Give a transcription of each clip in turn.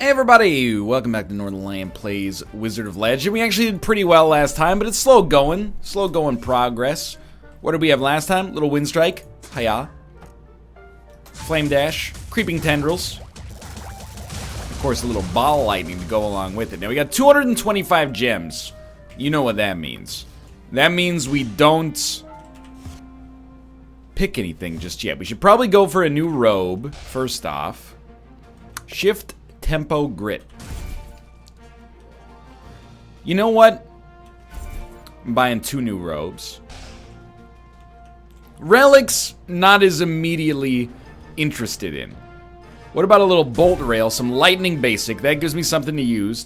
Hey everybody, welcome back to Northernlion Plays Wizard of Legend. We actually did pretty well last time, but it's slow going progress. What did we have last time? Little Wind Strike, hiya. Flame Dash, Creeping Tendrils. Of course, a little Ball Lightning to go along with it. Now we got 225 gems. You know what that means. That means we don't pick anything just yet. We should probably go for a new robe, first off. Shift Tempo Grit. You know what? I'm buying 2 new robes. Relics, not as immediately interested in. What about a little Bolt Rail, some Lightning Basic? That gives me something to use.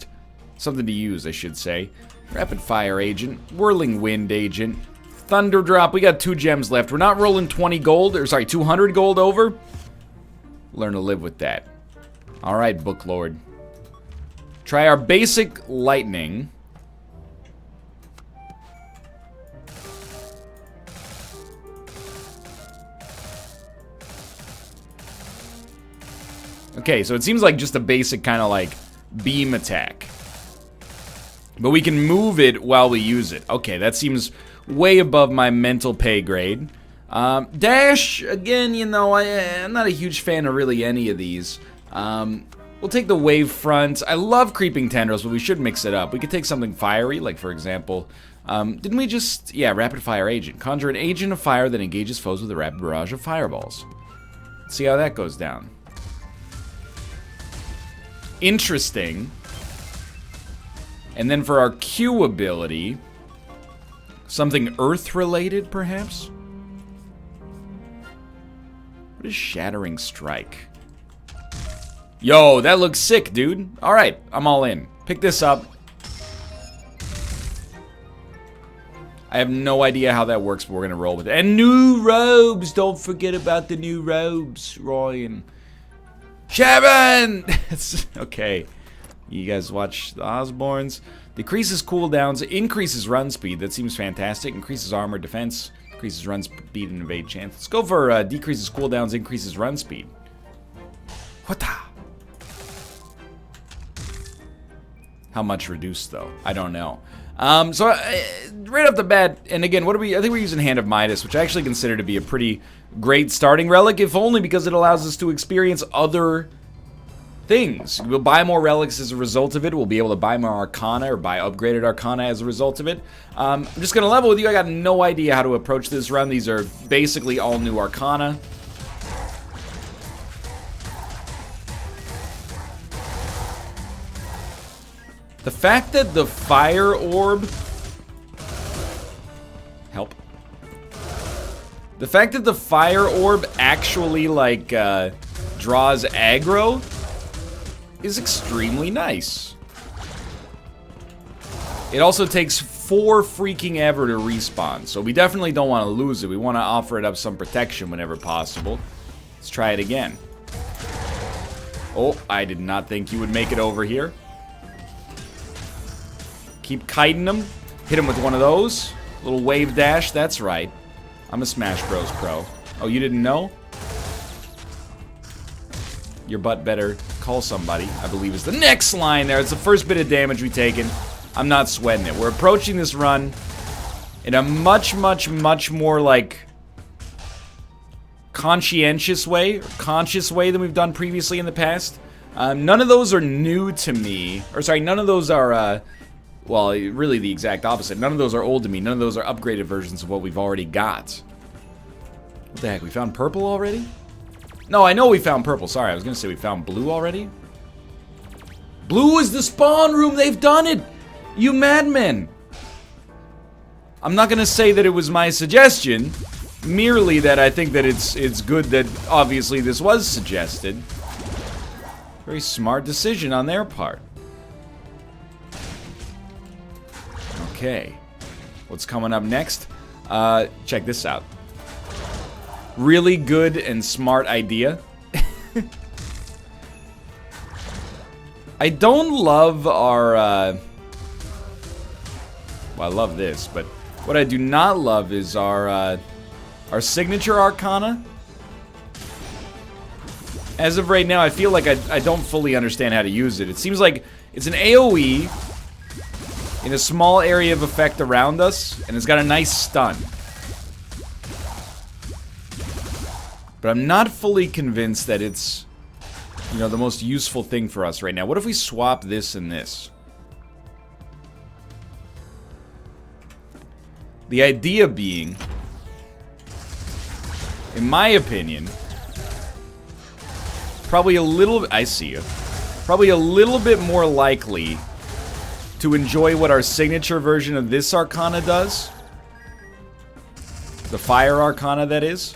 Something to use, I should say. Rapid Fire Agent, Whirling Wind Agent, Thunder Drop. We got 2 gems left. We're not rolling 20 gold, or sorry, 200 gold over. Learn to live with that. Alright, Book Lord. Try our basic lightning. Okay, so it seems like just a basic kind of like beam attack. But we can move it while we use it. Okay, that seems way above my mental pay grade. Dash, again, you know, I'm not a huge fan of really any of these. We'll take the Wave Front. I love Creeping Tendrils, but we should mix it up. We could take something fiery, like for example, didn't we just, yeah, Rapid Fire Agent. Conjure an agent of fire that engages foes with a rapid barrage of fireballs. Let's see how that goes down. Interesting. And then for our Q ability, something earth-related, perhaps? What is Shattering Strike? Yo, that looks sick, dude. Alright, I'm all in. Pick this up. I have no idea how that works, but we're gonna roll with it. And new robes! Don't forget about the new robes, Ryan. Sharon! Okay. You guys watch the Osborns. Decreases cooldowns, increases run speed. That seems fantastic. Increases armor defense, increases run speed and evade chance. Let's go for decreases cooldowns, increases run speed. What the? How much reduced though? I don't know. So right off the bat, and again, what are we? I think we're using Hand of Midas, which I actually consider to be a pretty great starting relic, if only because it allows us to experience other things. We'll buy more relics as a result of it. We'll be able to buy more Arcana or buy upgraded Arcana as a result of it. I'm just gonna level with you. I got no idea how to approach this run. These are basically all new Arcana. The fact that the fire orb... Help. The fact that the fire orb actually, like, draws aggro is extremely nice. It also takes 4 freaking ever to respawn, so we definitely don't want to lose it. We want to offer it up some protection whenever possible. Let's try it again. Oh, I did not think you would make it over here. Keep kiting them. Hit him with one of those. Little wave dash, that's right. I'm a Smash Bros. Pro. Oh, you didn't know? Your butt better call somebody, I believe is the next line there. It's the first bit of damage we've taken. I'm not sweating it. We're approaching this run in a much more, like, conscientious way, or conscious way than we've done previously in the past. None of those are new to me. Or, sorry, none of those are, well, really the exact opposite. None of those are old to me. None of those are upgraded versions of what we've already got. What the heck? We found purple already? No, I know we found purple. Sorry, I was going to say we found blue already. Blue is the spawn room. They've done it. You madmen. I'm not going to say that it was my suggestion. Merely that I think that it's good that obviously this was suggested. Very smart decision on their part. Okay, what's coming up next? Check this out. Really good and smart idea. I don't love our, well, I love this, but what I do not love is our signature Arcana. As of right now, I feel like I don't fully understand how to use it. It seems like it's an AoE in a small area of effect around us, and it's got a nice stun. But I'm not fully convinced that it's, you know, the most useful thing for us right now. What if we swap this and this? The idea being, in my opinion, probably a little... I see you. Probably a little bit more likely to enjoy what our signature version of this Arcana does. The Fire Arcana, that is.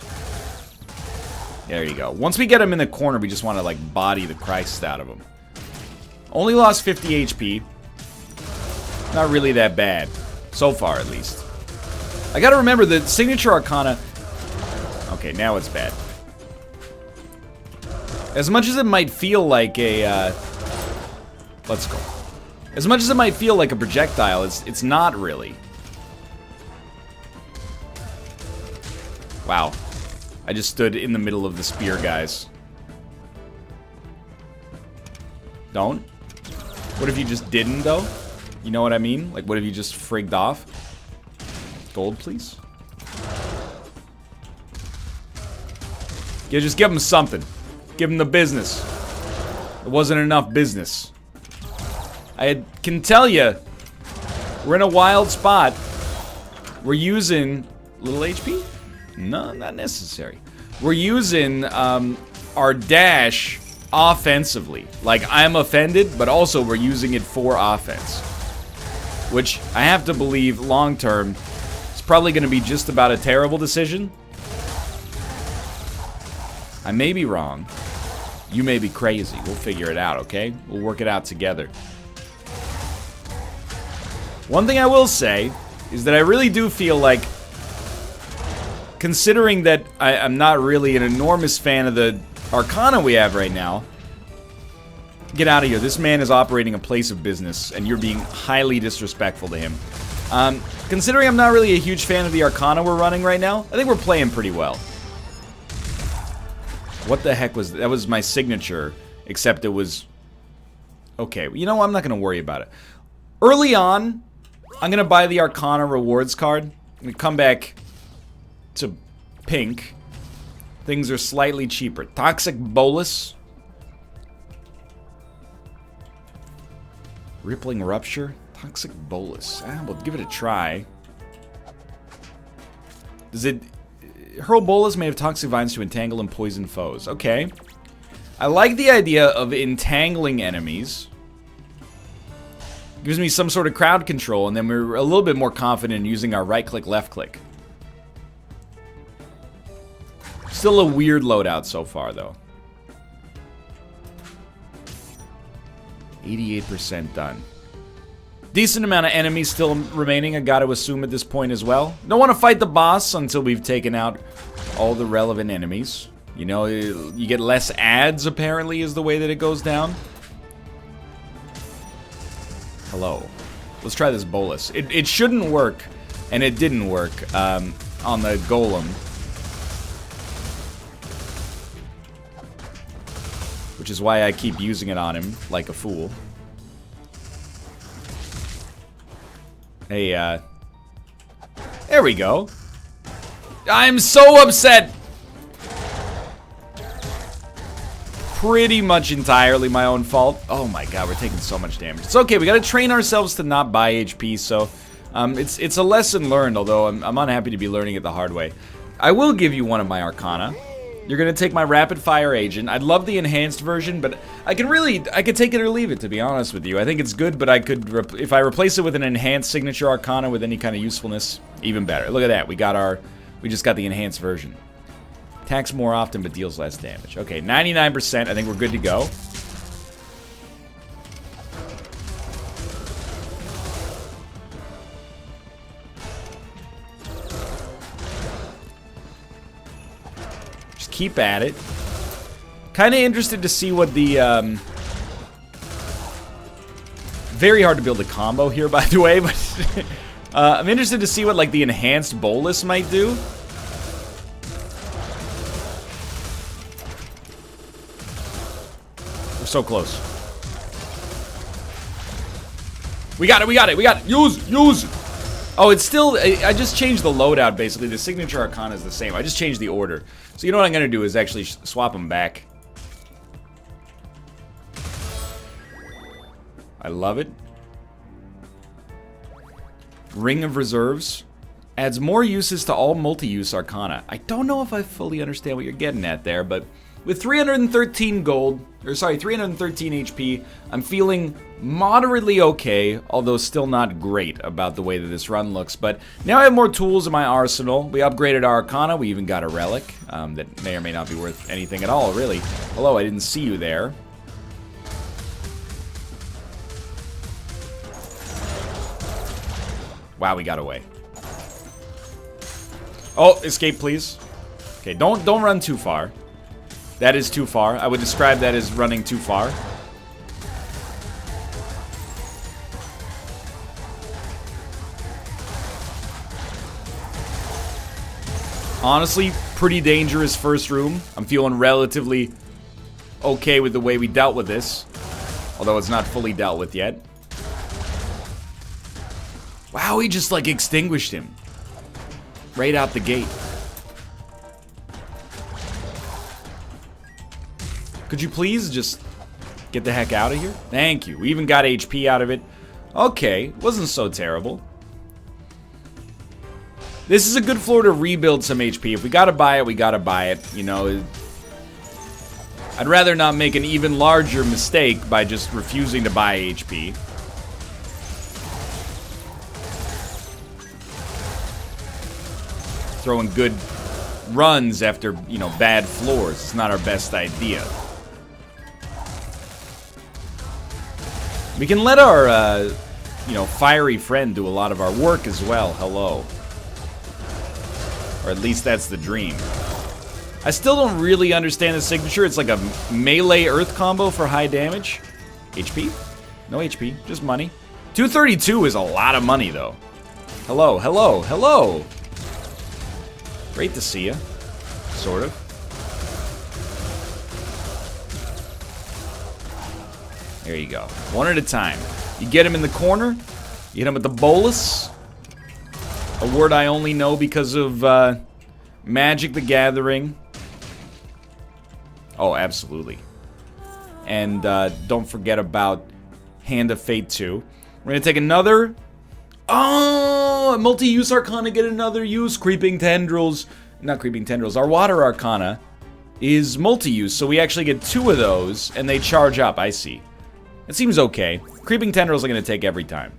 There you go. Once we get him in the corner, we just want to, like, body the Christ out of him. Only lost 50 HP. Not really that bad. So far, at least. I gotta remember, the signature Arcana... Okay, now it's bad. As much as it might feel like a, let's go. As much as it might feel like a projectile, it's not really. Wow. I just stood in the middle of the spear, guys. Don't? What if you just didn't, though? You know what I mean? Like, what if you just frigged off? Gold, please? Yeah, just give him something. Give him the business. It wasn't enough business. Can tell you, we're in a wild spot. We're using little HP? No, not necessary. We're using our dash offensively. Like, I'm offended, but also we're using it for offense. Which I have to believe long term is probably going to be just about a terrible decision. I may be wrong. You may be crazy. We'll figure it out, okay? We'll work it out together. One thing I will say is that I really do feel like, considering that I'm not really an enormous fan of the Arcana we have right now, get out of here. This man is operating a place of business, and you're being highly disrespectful to him. Considering I'm not really a huge fan of the Arcana we're running right now, I think we're playing pretty well. What the heck was that? That was my signature, except it was... Okay, you know what? I'm not going to worry about it. Early on, I'm going to buy the Arcana rewards card. I'm going to come back to pink. Things are slightly cheaper. Toxic Bolus. Rippling Rupture. Toxic Bolus. We'll give it a try. Does it... Hurl Bolas may have toxic vines to entangle and poison foes. Okay. I like the idea of entangling enemies. Gives me some sort of crowd control, and then we're a little bit more confident in using our right-click, left-click. Still a weird loadout so far, though. 88% done. Decent amount of enemies still remaining, I gotta assume at this point as well. Don't want to fight the boss until we've taken out all the relevant enemies. You know, you get less ads, apparently, is the way that it goes down. Hello. Let's try this Bolus. It shouldn't work, and it didn't work on the Golem. Which is why I keep using it on him like a fool. Hey, there we go. I'm so upset! Pretty much entirely my own fault. Oh my god, we're taking so much damage. It's okay, we gotta train ourselves to not buy HP, so... it's a lesson learned, although I'm unhappy to be learning it the hard way. I will give you one of my Arcana. You're gonna take my Rapid Fire Agent. I'd love the enhanced version, but I could take it or leave it, to be honest with you. I think it's good, but I could, if I replace it with an enhanced signature Arcana with any kind of usefulness, even better. Look at that, we just got the enhanced version. Attacks more often, but deals less damage. Okay, 99%, I think we're good to go. Keep at it. Kind of interested to see what the, very hard to build a combo here, by the way, but I'm interested to see what, like, the enhanced Bolus might do. so close. We got it, we got it, we got it. Use. Oh, it's still, I just changed the loadout, basically. The signature arcana is the same. I just changed the order. So you know what I'm going to do is actually swap them back. I love it. Ring of Reserves. Adds more uses to all multi-use arcana. I don't know if I fully understand what you're getting at there, but with 313 gold, or sorry, 313 HP, I'm feeling moderately okay, although still not great about the way that this run looks. But now I have more tools in my arsenal. We upgraded our arcana. We even got a relic that may or may not be worth anything at all, really. Hello, I didn't see you there. Wow, we got away. Oh, escape, please. Okay, don't run too far. That is too far. I would describe that as running too far. Honestly, pretty dangerous first room. I'm feeling relatively okay with the way we dealt with this. Although it's not fully dealt with yet. Wow, he just like extinguished him. Right out the gate. Could you please just get the heck out of here? Thank you. We even got HP out of it. Okay, wasn't so terrible. This is a good floor to rebuild some HP. If we gotta buy it, we gotta buy it. You know, I'd rather not make an even larger mistake by just refusing to buy HP. Throwing good runs after, you know, bad floors. It's not our best idea. We can let our, you know, fiery friend do a lot of our work as well. Hello. Or at least that's the dream. I still don't really understand the signature. It's like a melee earth combo for high damage. HP? No HP, just money. 232 is a lot of money, though. Hello, hello, hello. Great to see you. Sort of. There you go. One at a time. You get him in the corner. You hit him with the bolus. A word I only know because of Magic the Gathering. Oh, absolutely. And don't forget about Hand of Fate 2. We're going to take another... Oh, multi-use arcana, get another use. Creeping Tendrils. Not Creeping Tendrils. Our water arcana is multi-use, so we actually get 2 of those, and they charge up. I see. It seems okay. Creeping Tendrils I'm going to take every time.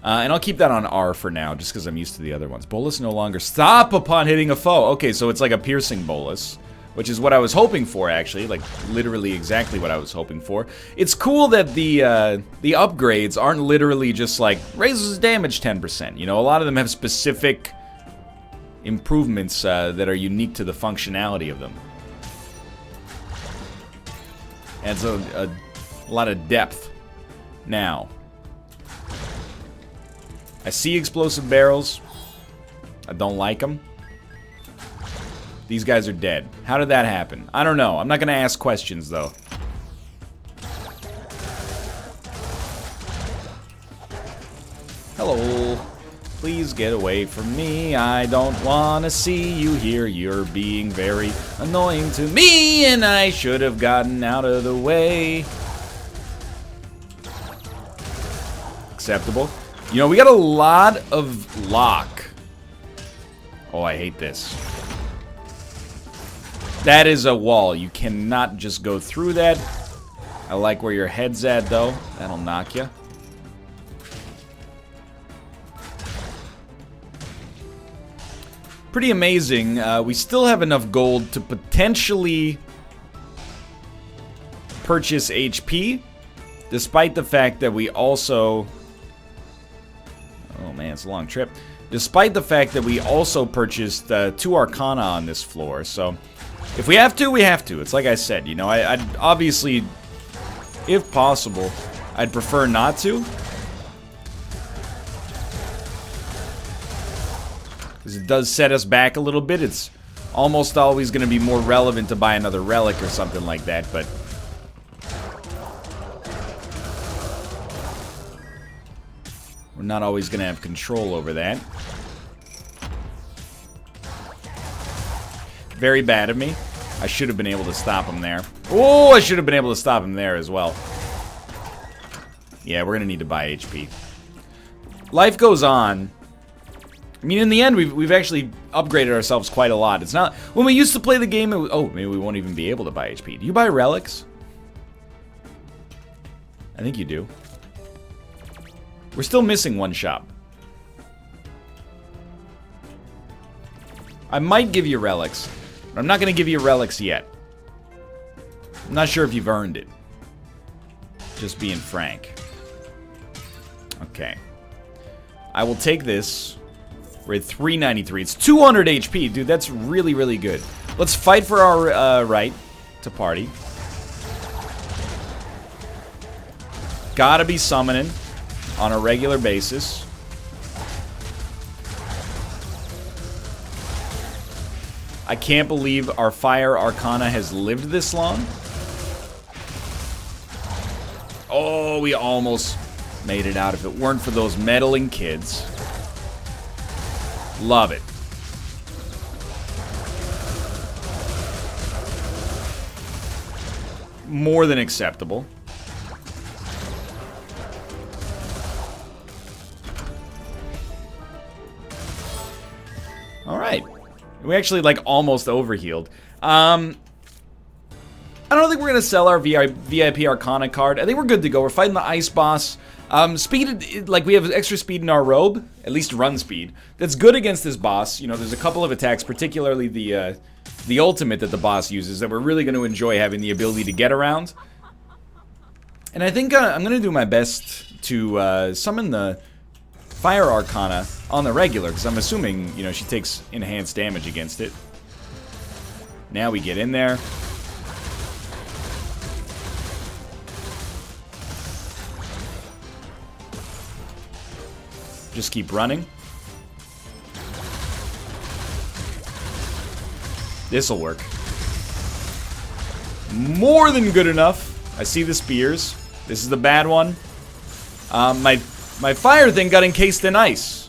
And I'll keep that on R for now, just because I'm used to the other ones. Bolus no longer stop upon hitting a foe. Okay, so it's like a piercing bolus, which is what I was hoping for, actually. Like, literally exactly what I was hoping for. It's cool that the upgrades aren't literally just like, raises damage 10%. You know, a lot of them have specific improvements that are unique to the functionality of them. Adds a lot of depth. Now, I see explosive barrels. I don't like them. These guys are dead. How did that happen? I don't know. I'm not going to ask questions, though. Hello. Please get away from me. I don't want to see you here. You're being very annoying to me, and I should have gotten out of the way. Acceptable. You know, we got a lot of lock. Oh, I hate this. That is a wall. You cannot just go through that. I like where your head's at, though. That'll knock you. Pretty amazing. We still have enough gold to potentially purchase HP, despite the fact that we also... Oh man, it's a long trip. Despite the fact that we also purchased 2 Arcana on this floor, so... If we have to, we have to. It's like I said, you know, I'd obviously, if possible, I'd prefer not to. Because it does set us back a little bit. It's almost always going to be more relevant to buy another relic or something like that, but I'm not always going to have control over that. Very bad of me. I should have been able to stop him there. Oh, I should have been able to stop him there as well. Yeah, we're going to need to buy HP. Life goes on. I mean, in the end, we've actually upgraded ourselves quite a lot. It's not... When we used to play the game, it was, oh, maybe we won't even be able to buy HP. Do you buy relics? I think you do. We're still missing one shop. I might give you relics, but I'm not going to give you relics yet. I'm not sure if you've earned it. Just being frank. Okay. I will take this. We're at 393. It's 200 HP. Dude, that's really, really good. Let's fight for our right to party. Gotta be summoning on a regular basis. I can't believe our Fire Arcana has lived this long. Oh, we almost made it out if it weren't for those meddling kids. Love it. More than acceptable. Alright. We actually, like, almost overhealed. I don't think we're going to sell our VIP Arcana card. I think we're good to go. We're fighting the ice boss. Speed, like, we have extra speed in our robe. At least run speed. That's good against this boss. You know, there's a couple of attacks, particularly the ultimate that the boss uses, that we're really going to enjoy having the ability to get around. And I think I'm going to do my best to summon the Fire Arcana on the regular, because I'm assuming, you know, she takes enhanced damage against it. Now we get in there. Just keep running. This'll work. More than good enough. I see the spears. This is the bad one. My fire thing got encased in ice.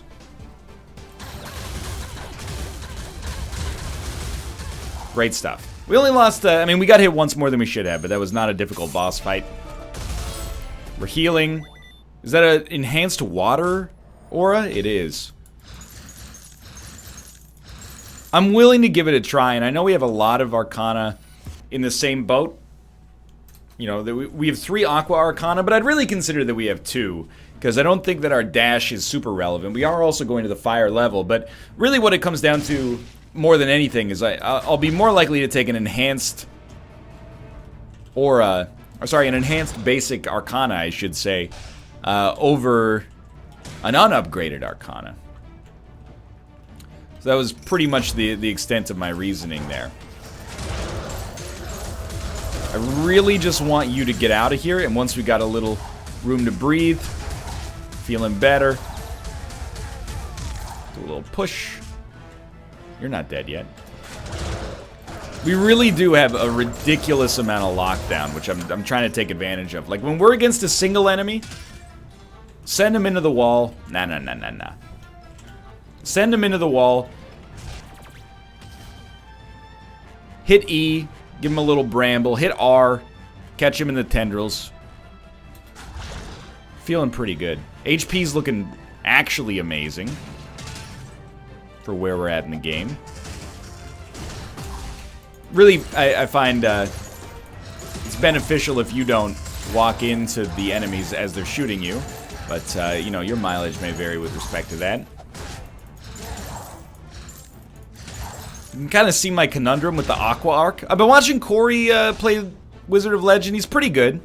Great stuff. We only lost, I mean, we got hit once more than we should have, but that was not a difficult boss fight. We're healing. Is that an enhanced water aura? It is. I'm willing to give it a try, and I know we have a lot of Arcana in the same boat. You know, we have 3 Aqua Arcana, but I'd really consider that we have 2, because I don't think that our dash is super relevant. We are also going to the fire level, but really what it comes down to more than anything is I'll be more likely to take an enhanced aura, or sorry, an enhanced basic Arcana, I should say, over an unupgraded Arcana. So that was pretty much the extent of my reasoning there. I really just want you to get out of here, and once we got a little room to breathe, feeling better, do a little push. You're not dead yet. We really do have a ridiculous amount of lockdown, which I'm trying to take advantage of. Like, when we're against a single enemy, send him into the wall. Nah. Send him into the wall. Hit E. Give him a little bramble. Hit R. Catch him in the tendrils. Feeling pretty good. HP's looking actually amazing for where we're at in the game. Really, I find it's beneficial if you don't walk into the enemies as they're shooting you. But, you know, your mileage may vary with respect to that. You can kind of see my conundrum with the Aqua Arc. I've been watching Corey play Wizard of Legend. He's pretty good.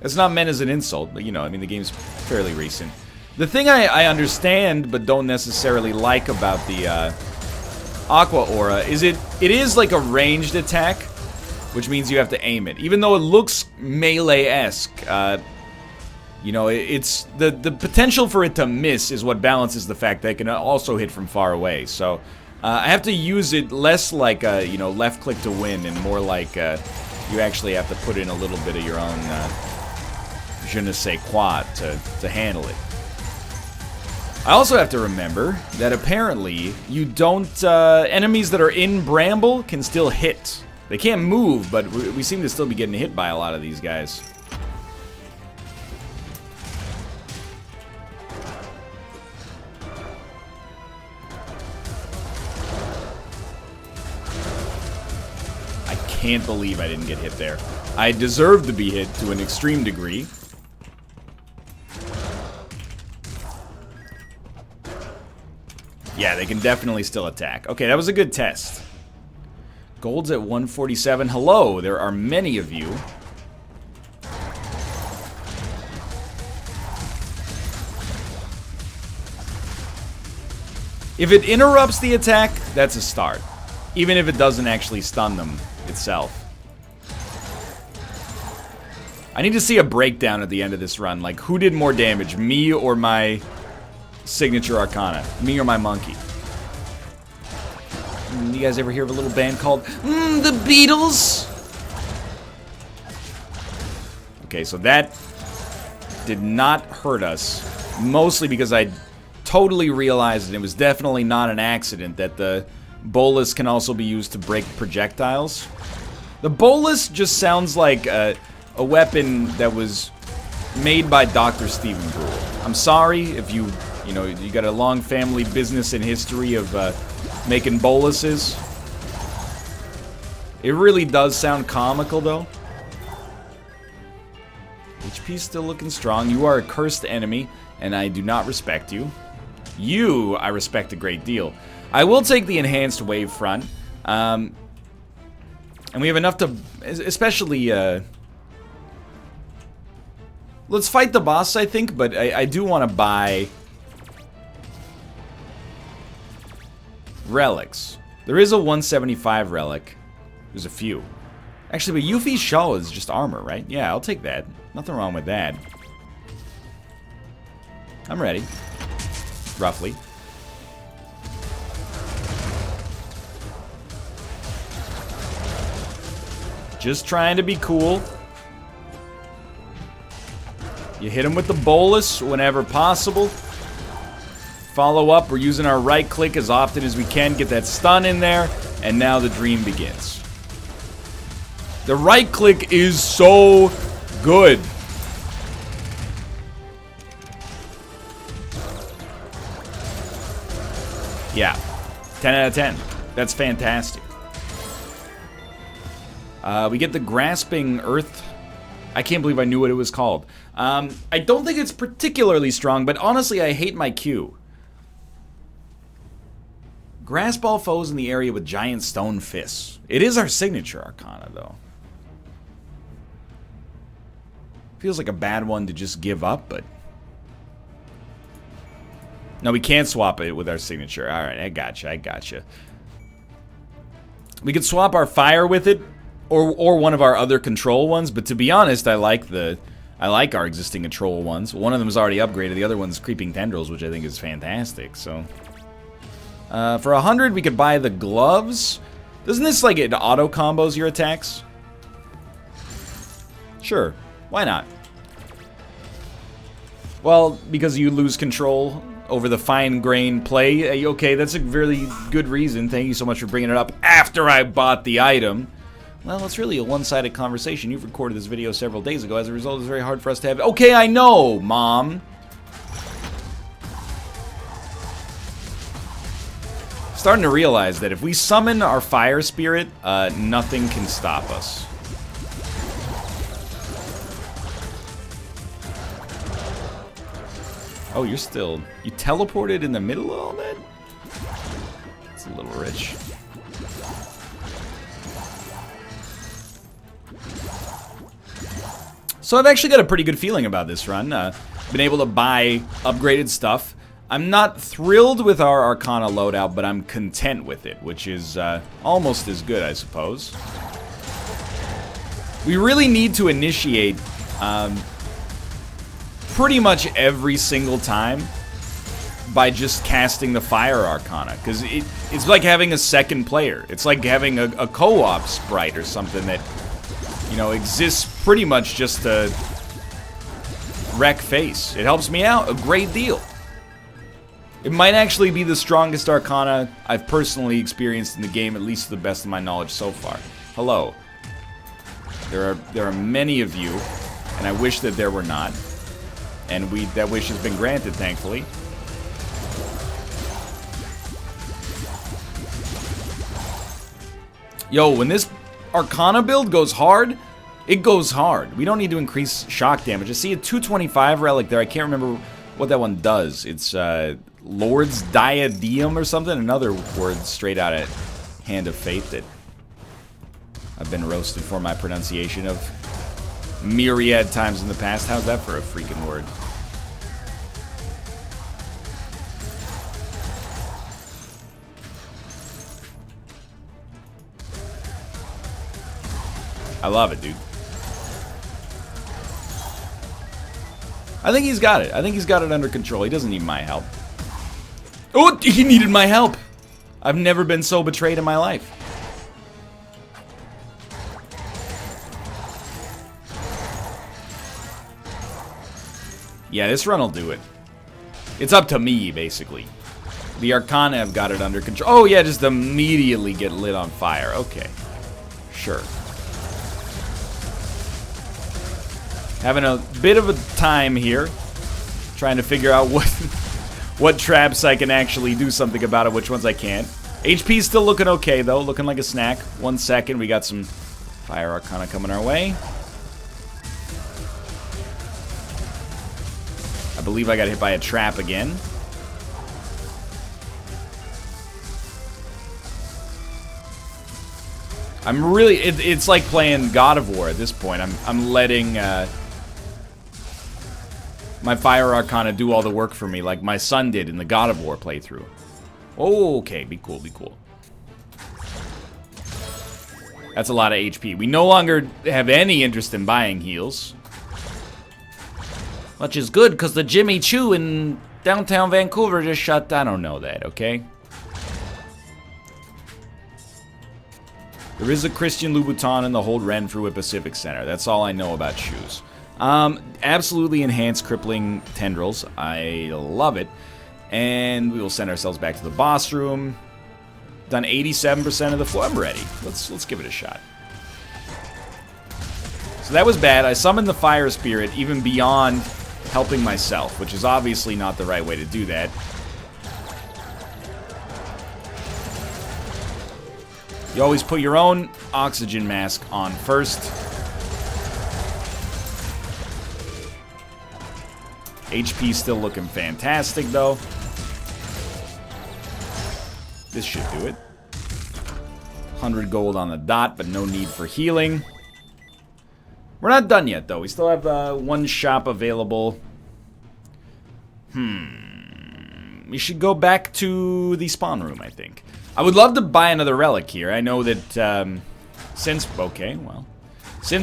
It's not meant as an insult, but, you know, I mean, the game's fairly recent. The thing I understand but don't necessarily like about the Aqua Aura is it is like a ranged attack, which means you have to aim it. Even though it looks melee-esque, you know, it's the potential for it to miss is what balances the fact that it can also hit from far away. So I have to use it less like a, you know, left click to win, and more like you actually have to put in a little bit of your own je ne sais quoi to handle it. I also have to remember that apparently you don't, enemies that are in Bramble can still hit. They can't move, but we seem to still be getting hit by a lot of these guys. I can't believe I didn't get hit there. I deserve to be hit to an extreme degree. Yeah, they can definitely still attack. Okay, that was a good test. Gold's at 147. Hello, there are many of you. If it interrupts the attack, that's a start. Even if it doesn't actually stun them itself. I need to see a breakdown at the end of this run. Like, who did more damage? Me or my signature arcana? Me or my monkey? You guys ever hear of a little band called the Beatles? Okay, so that did not hurt us. Mostly because I totally realized that it was definitely not an accident that the bolus can also be used to break projectiles. The bolus just sounds like a weapon that was made by Dr. Stephen Brule. I'm sorry if you got a long family business and history of making boluses. It really does sound comical, though. HP's still looking strong. You are a cursed enemy, and I do not respect you. You, I respect a great deal. I will take the enhanced wave front. And we have enough to... Especially, let's fight the boss, I think, but I do want to buy... relics. There is a 175 relic. There's a few. Actually, but Yuffie's shawl is just armor, right? Yeah, I'll take that. Nothing wrong with that. I'm ready. Roughly. Just trying to be cool. You hit him with the bolus whenever possible. Follow up, we're using our right click as often as we can, get that stun in there, and now the dream begins. The right click is so good. Yeah, 10 out of 10. That's fantastic. We get the Grasping Earth. I can't believe I knew what it was called. I don't think it's particularly strong, but honestly, I hate my Q. Grasp all foes in the area with giant stone fists. It is our signature arcana, though. Feels like a bad one to just give up, but... No, we can't swap it with our signature. Alright, I gotcha. We could swap our fire with it, or one of our other control ones, but to be honest, I like our existing control ones. One of them is already upgraded, the other one's Creeping Tendrils, which I think is fantastic, so... for 100, we could buy the gloves. Doesn't this, like, it auto-combos your attacks? Sure. Why not? Well, because you lose control over the fine-grained play. Okay, that's a really good reason. Thank you so much for bringing it up after I bought the item. Well, it's really a one-sided conversation. You've recorded this video several days ago. As a result, it's very hard for us to have... Okay, I know, Mom. Starting to realize that if we summon our fire spirit, nothing can stop us. Oh, you're still... You teleported in the middle of all that? It's a little rich. So I've actually got a pretty good feeling about this run. Been able to buy upgraded stuff. I'm not thrilled with our Arcana loadout, but I'm content with it, which is almost as good, I suppose. We really need to initiate pretty much every single time by just casting the Fire Arcana, because it's like having a second player. It's like having a co-op sprite or something that, you know, exists pretty much just to wreck face. It helps me out a great deal. It might actually be the strongest Arcana I've personally experienced in the game, at least to the best of my knowledge so far. Hello. There are many of you, and I wish that there were not. And that wish has been granted, thankfully. Yo, when this Arcana build goes hard, it goes hard. We don't need to increase shock damage. I see a 225 relic there. I can't remember what that one does. It's Lord's Diadem or something. Another word straight out of Hand of Fate that I've been roasted for my pronunciation of myriad times in the past. How's that for a freaking word? I love it, dude. I think he's got it. I think he's got it under control. He doesn't need my help. Oh, he needed my help. I've never been so betrayed in my life. Yeah, this run will do it. It's up to me, basically. The Arcana have got it under control. Oh, yeah, just immediately get lit on fire. Okay. Sure. Having a bit of a time here. Trying to figure out what traps I can actually do something about it, which ones I can't. HP's still looking okay, though. Looking like a snack. 1 second. We got some Fire Arcana coming our way. I believe I got hit by a trap again. I'm really... It's like playing God of War at this point. I'm letting... my Fire Arcana do all the work for me, like my son did in the God of War playthrough. Oh, okay, be cool, be cool. That's a lot of HP. We no longer have any interest in buying heals. Which is good, because the Jimmy Choo in downtown Vancouver just shut down. I don't know that, okay? There is a Christian Louboutin in the Hold Renfrew at Pacific Center. That's all I know about shoes. Absolutely enhanced crippling tendrils. I love it. And we will send ourselves back to the boss room. Done 87% of the floor. I'm ready. Let's give it a shot. So that was bad. I summoned the Fire Spirit even beyond helping myself, which is obviously not the right way to do that. You always put your own oxygen mask on first. HP still looking fantastic, though. This should do it. 100 gold on the dot, but no need for healing. We're not done yet, though. We still have one shop available. We should go back to the spawn room, I think. I would love to buy another relic here. I know that since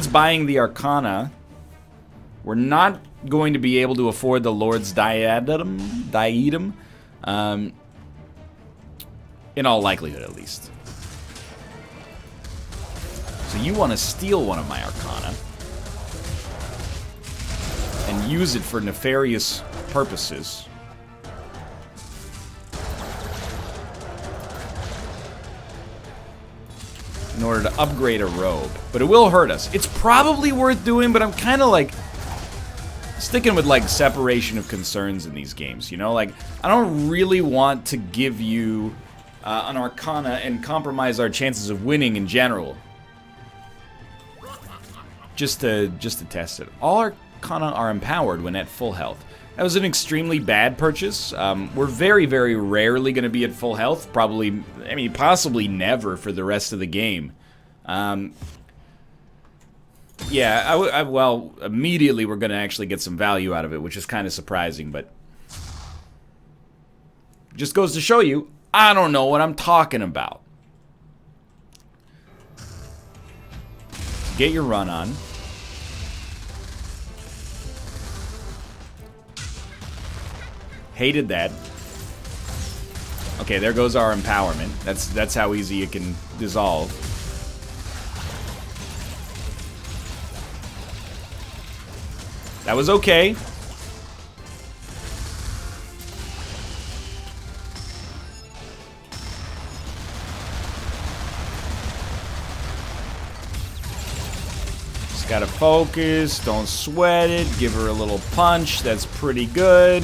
buying the Arcana, we're not going to be able to afford the Lord's Diadem, in all likelihood, at least. So you want to steal one of my Arcana and use it for nefarious purposes. In order to upgrade a robe. But it will hurt us. It's probably worth doing, but I'm kind of like sticking with like separation of concerns in these games, you know? Like, I don't really want to give you an Arcana and compromise our chances of winning in general. Just to test it. All Arcana are empowered when at full health. That was an extremely bad purchase. We're very, very rarely going to be at full health. Probably, I mean, possibly never for the rest of the game. Yeah, well, immediately we're going to actually get some value out of it, which is kind of surprising, but just goes to show you, I don't know what I'm talking about. Get your run on. Hated that. Okay, there goes our empowerment. That's how easy it can dissolve. That was okay. Gotta focus. Don't sweat it. Give her a little punch. That's pretty good.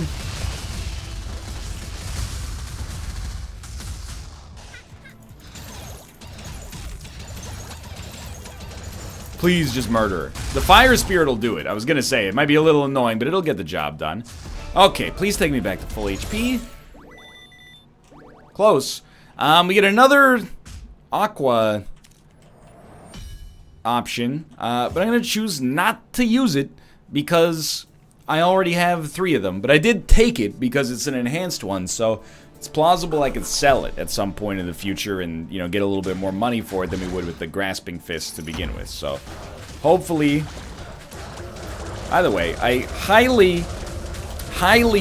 Please just murder her. The fire spirit will do it. I was gonna say, it might be a little annoying, but it'll get the job done. Okay, please take me back to full HP. Close. We get another aqua option, but I'm gonna choose not to use it because I already have 3 of them. But I did take it because it's an enhanced one, so it's plausible I could sell it at some point in the future and, you know, get a little bit more money for it than we would with the grasping fist to begin with. So hopefully, either way, I highly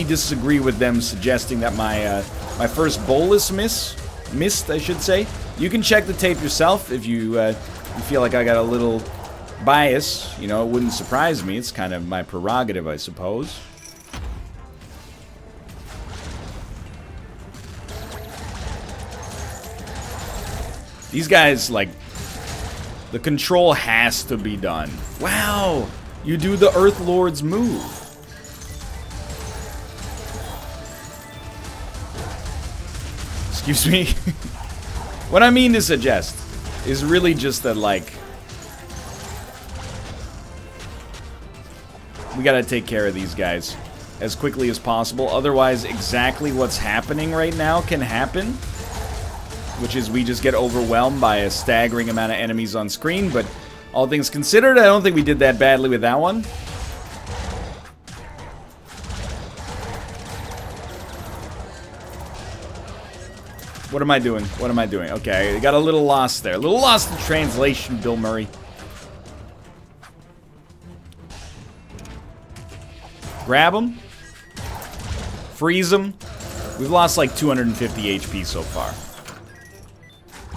disagree with them suggesting that my my first bolus missed, I should say. You can check the tape yourself if you feel like I got a little bias. You know, it wouldn't surprise me. It's kind of my prerogative, I suppose. These guys, like, the control has to be done. Wow! You do the Earth Lord's move. Excuse me? What I mean to suggest is really just that, like, we gotta take care of these guys as quickly as possible. Otherwise, exactly what's happening right now can happen, which is we just get overwhelmed by a staggering amount of enemies on screen. But all things considered, I don't think we did that badly with that one. What am I doing? What am I doing? Okay, I got a little lost there. A little lost in translation, Bill Murray. Grab him. Freeze him. We've lost like 250 HP so far.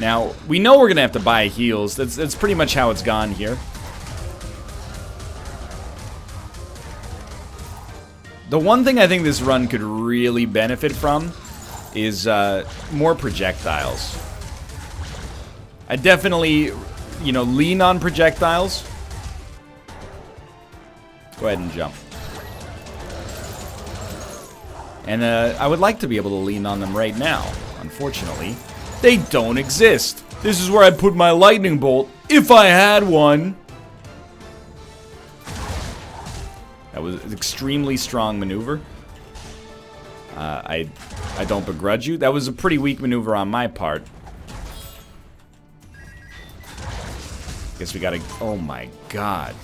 Now, we know we're going to have to buy heals. That's pretty much how it's gone here. The one thing I think this run could really benefit from is more projectiles. I definitely, you know, lean on projectiles. Go ahead and jump. And I would like to be able to lean on them right now. Unfortunately, they don't exist. This is where I'd put my lightning bolt if I had one. That was an extremely strong maneuver. I don't begrudge you. That was a pretty weak maneuver on my part. Guess we gotta... Oh my god.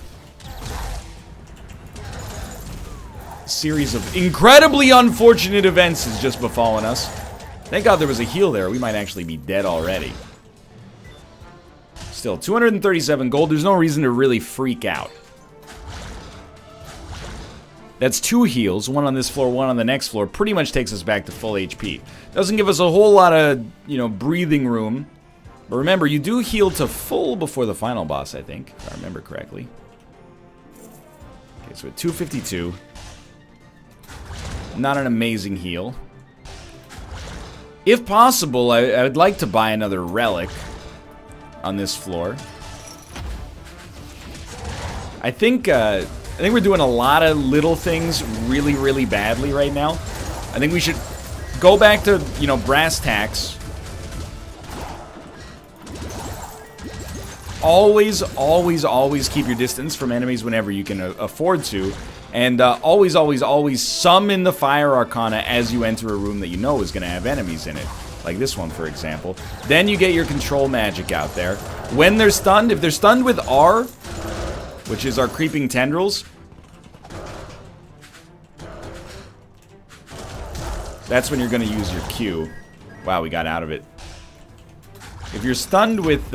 A series of incredibly unfortunate events has just befallen us. Thank god there was a heal there. We might actually be dead already. Still, 237 gold. There's no reason to really freak out. That's 2 heals, one on this floor, one on the next floor. Pretty much takes us back to full HP. Doesn't give us a whole lot of, you know, breathing room. But remember, you do heal to full before the final boss, I think, if I remember correctly. Okay, so at 252. Not an amazing heal. If possible, I would like to buy another relic on this floor. I think we're doing a lot of little things really, really badly right now. I think we should go back to, you know, brass tacks. Always, always, always keep your distance from enemies whenever you can afford to. And always, always, always summon the Fire Arcana as you enter a room that you know is going to have enemies in it. Like this one, for example. Then you get your control magic out there. When they're stunned, if they're stunned with R, which is our creeping tendrils, that's when you're going to use your Q. Wow, we got out of it. If you're stunned with...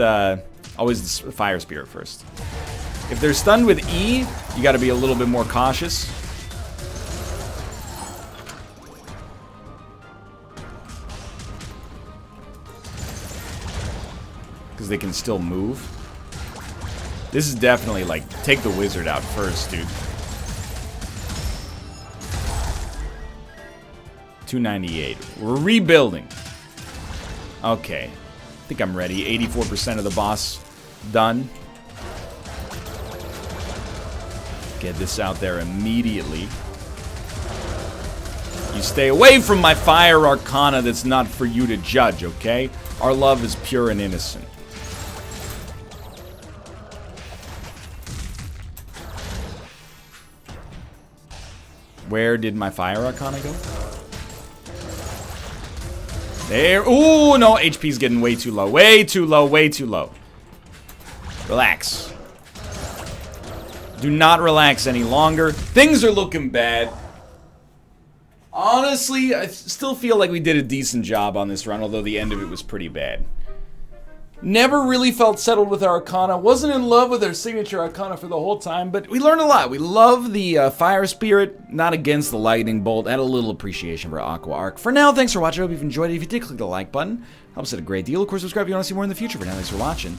always the Fire Spirit first. If they're stunned with E, you got to be a little bit more cautious. Because they can still move. This is definitely like, take the wizard out first, dude. 298. We're rebuilding. Okay. I think I'm ready. 84% of the boss done. Get this out there immediately. You stay away from my fire arcana that's not for you to judge, okay? Our love is pure and innocent. Where did my fire arcana go? There. Ooh, no. HP's getting way too low. Way too low. Way too low. Relax. Do not relax any longer. Things are looking bad. Honestly, I still feel like we did a decent job on this run, although the end of it was pretty bad. Never really felt settled with our Arcana. Wasn't in love with our signature Arcana for the whole time, but we learned a lot. We love the Fire Spirit, not against the Lightning Bolt. Had a little appreciation for Aqua Arc. For now, thanks for watching. I hope you've enjoyed it. If you did, click the like button. Helps it a great deal. Of course, subscribe if you want to see more in the future. For now, thanks for watching.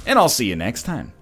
And I'll see you next time.